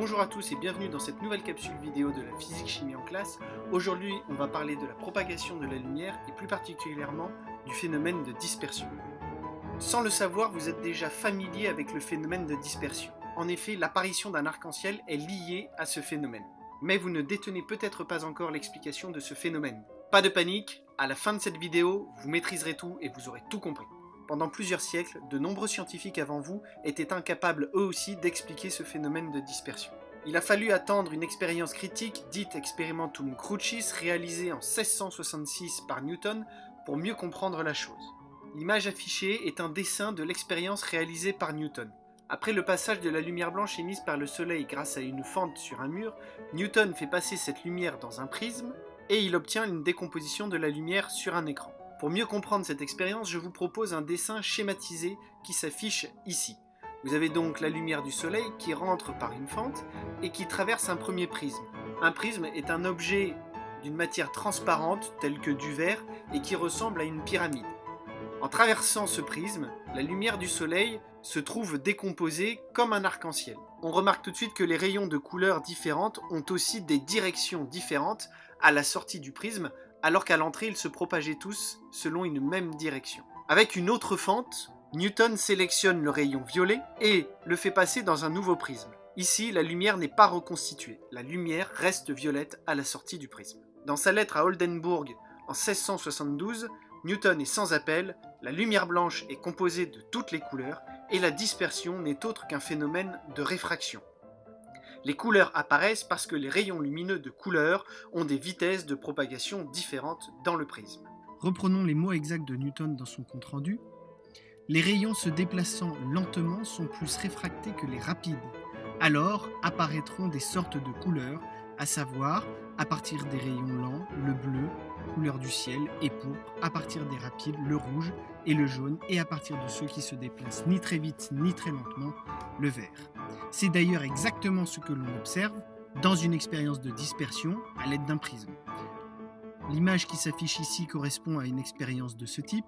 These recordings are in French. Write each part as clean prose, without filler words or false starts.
Bonjour à tous et bienvenue dans cette nouvelle capsule vidéo de la physique-chimie en classe. Aujourd'hui, on va parler de la propagation de la lumière et plus particulièrement du phénomène de dispersion. Sans le savoir, vous êtes déjà familier avec le phénomène de dispersion. En effet, l'apparition d'un arc-en-ciel est liée à ce phénomène. Mais vous ne détenez peut-être pas encore l'explication de ce phénomène. Pas de panique, à la fin de cette vidéo, vous maîtriserez tout et vous aurez tout compris. Pendant plusieurs siècles, de nombreux scientifiques avant vous étaient incapables eux aussi d'expliquer ce phénomène de dispersion. Il a fallu attendre une expérience critique dite Experimentum Crucis réalisée en 1666 par Newton pour mieux comprendre la chose. L'image affichée est un dessin de l'expérience réalisée par Newton. Après le passage de la lumière blanche émise par le soleil grâce à une fente sur un mur, Newton fait passer cette lumière dans un prisme et il obtient une décomposition de la lumière sur un écran. Pour mieux comprendre cette expérience, je vous propose un dessin schématisé qui s'affiche ici. Vous avez donc la lumière du soleil qui rentre par une fente et qui traverse un premier prisme. Un prisme est un objet d'une matière transparente telle que du verre et qui ressemble à une pyramide. En traversant ce prisme, la lumière du soleil se trouve décomposée comme un arc-en-ciel. On remarque tout de suite que les rayons de couleurs différentes ont aussi des directions différentes à la sortie du prisme, alors qu'à l'entrée ils se propageaient tous selon une même direction. Avec une autre fente, Newton sélectionne le rayon violet et le fait passer dans un nouveau prisme. Ici, la lumière n'est pas reconstituée, la lumière reste violette à la sortie du prisme. Dans sa lettre à Oldenburg en 1672, Newton est sans appel, la lumière blanche est composée de toutes les couleurs et la dispersion n'est autre qu'un phénomène de réfraction. Les couleurs apparaissent parce que les rayons lumineux de couleur ont des vitesses de propagation différentes dans le prisme. Reprenons les mots exacts de Newton dans son compte-rendu. Les rayons se déplaçant lentement sont plus réfractés que les rapides. Alors apparaîtront des sortes de couleurs, à savoir, à partir des rayons lents, le bleu, couleur du ciel, et pourpre, à partir des rapides, le rouge et le jaune, et à partir de ceux qui se déplacent ni très vite ni très lentement, le vert. C'est d'ailleurs exactement ce que l'on observe dans une expérience de dispersion à l'aide d'un prisme. L'image qui s'affiche ici correspond à une expérience de ce type.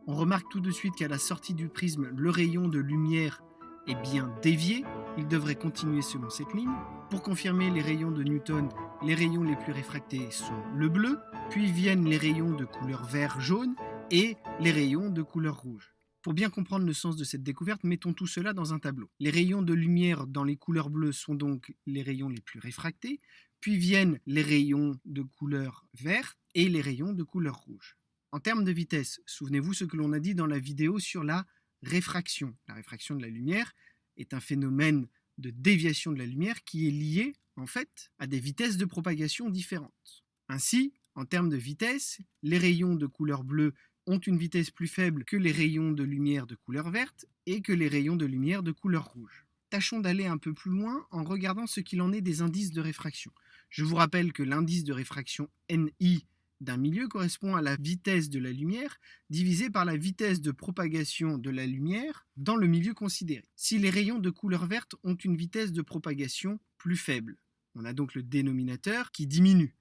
On remarque tout de suite qu'à la sortie du prisme, le rayon de lumière est bien dévié. Il devrait continuer selon cette ligne. Pour confirmer les rayons de Newton, les rayons les plus réfractés sont le bleu, puis viennent les rayons de couleur vert-jaune et les rayons de couleur rouge. Pour bien comprendre le sens de cette découverte, mettons tout cela dans un tableau. Les rayons de lumière dans les couleurs bleues sont donc les rayons les plus réfractés, puis viennent les rayons de couleur verte et les rayons de couleur rouge. En termes de vitesse, souvenez-vous ce que l'on a dit dans la vidéo sur la réfraction. La réfraction de la lumière est un phénomène de déviation de la lumière qui est lié en fait à des vitesses de propagation différentes. Ainsi, en termes de vitesse, les rayons de couleur bleue ont une vitesse plus faible que les rayons de lumière de couleur verte et que les rayons de lumière de couleur rouge. Tâchons d'aller un peu plus loin en regardant ce qu'il en est des indices de réfraction. Je vous rappelle que l'indice de réfraction NI d'un milieu correspond à la vitesse de la lumière divisée par la vitesse de propagation de la lumière dans le milieu considéré. Si les rayons de couleur verte ont une vitesse de propagation plus faible, on a donc le dénominateur qui diminue.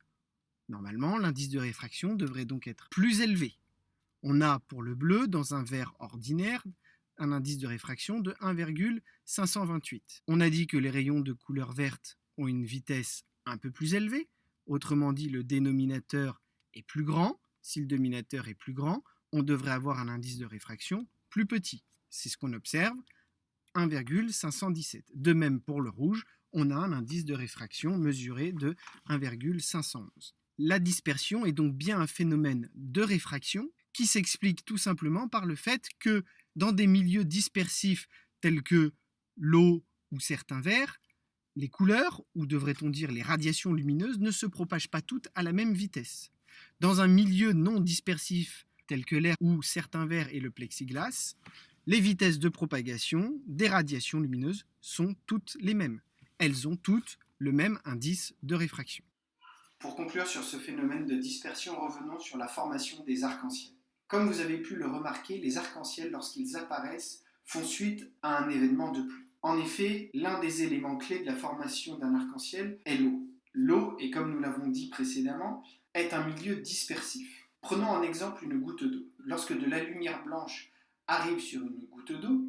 Normalement, l'indice de réfraction devrait donc être plus élevé. On a pour le bleu, dans un verre ordinaire, un indice de réfraction de 1,528. On a dit que les rayons de couleur verte ont une vitesse un peu plus élevée, autrement dit le dénominateur est plus grand. Si le dénominateur est plus grand, on devrait avoir un indice de réfraction plus petit. C'est ce qu'on observe, 1,517. De même pour le rouge, on a un indice de réfraction mesuré de 1,511. La dispersion est donc bien un phénomène de réfraction qui s'explique tout simplement par le fait que dans des milieux dispersifs tels que l'eau ou certains verres, les couleurs, ou devrait-on dire les radiations lumineuses, ne se propagent pas toutes à la même vitesse. Dans un milieu non dispersif tel que l'air ou certains verres et le plexiglas, les vitesses de propagation des radiations lumineuses sont toutes les mêmes. Elles ont toutes le même indice de réfraction. Pour conclure sur ce phénomène de dispersion, revenons sur la formation des arcs-en-ciel. Comme vous avez pu le remarquer, les arcs-en-ciel, lorsqu'ils apparaissent, font suite à un événement de pluie. En effet, l'un des éléments clés de la formation d'un arc-en-ciel est l'eau. L'eau, et comme nous l'avons dit précédemment, est un milieu dispersif. Prenons en exemple une goutte d'eau. Lorsque de la lumière blanche arrive sur une goutte d'eau,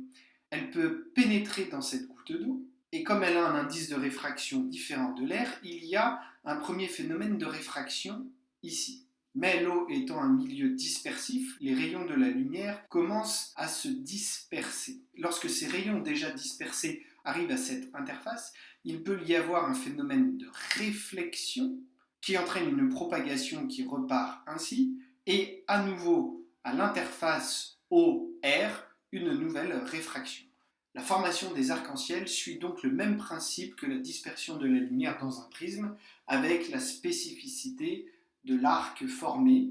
elle peut pénétrer dans cette goutte d'eau Et comme elle a un indice de réfraction différent de l'air, il y a un premier phénomène de réfraction ici. Mais l'eau étant un milieu dispersif, les rayons de la lumière commencent à se disperser. Lorsque ces rayons déjà dispersés arrivent à cette interface, il peut y avoir un phénomène de réflexion qui entraîne une propagation qui repart ainsi, et à nouveau à l'interface eau-air, une nouvelle réfraction. La formation des arcs-en-ciel suit donc le même principe que la dispersion de la lumière dans un prisme, avec la spécificité de l'arc formé,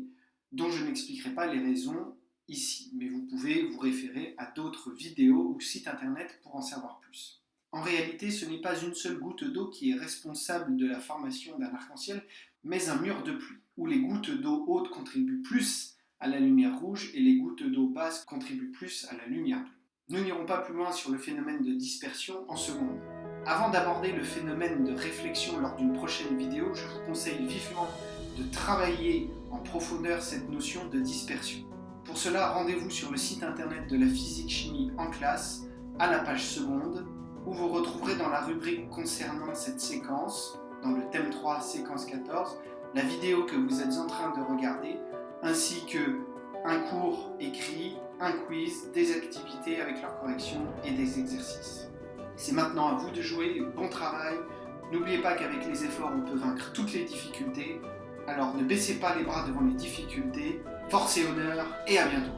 dont je n'expliquerai pas les raisons ici, mais vous pouvez vous référer à d'autres vidéos ou sites internet pour en savoir plus. En réalité, ce n'est pas une seule goutte d'eau qui est responsable de la formation d'un arc-en-ciel, mais un mur de pluie, où les gouttes d'eau hautes contribuent plus à la lumière rouge et les gouttes d'eau basses contribuent plus à la lumière bleue. Nous n'irons pas plus loin sur le phénomène de dispersion en seconde. Avant d'aborder le phénomène de réflexion lors d'une prochaine vidéo, je vous conseille vivement de travailler en profondeur cette notion de dispersion. Pour cela, rendez-vous sur le site internet de la physique-chimie en classe, à la page seconde, où vous retrouverez dans la rubrique concernant cette séquence, dans le thème 3, séquence 14, la vidéo que vous êtes en train de regarder, ainsi que un cours écrit, un quiz, des activités avec leurs corrections et des exercices. C'est maintenant à vous de jouer, bon travail. N'oubliez pas qu'avec les efforts, on peut vaincre toutes les difficultés. Alors ne baissez pas les bras devant les difficultés. Force et honneur, et à bientôt.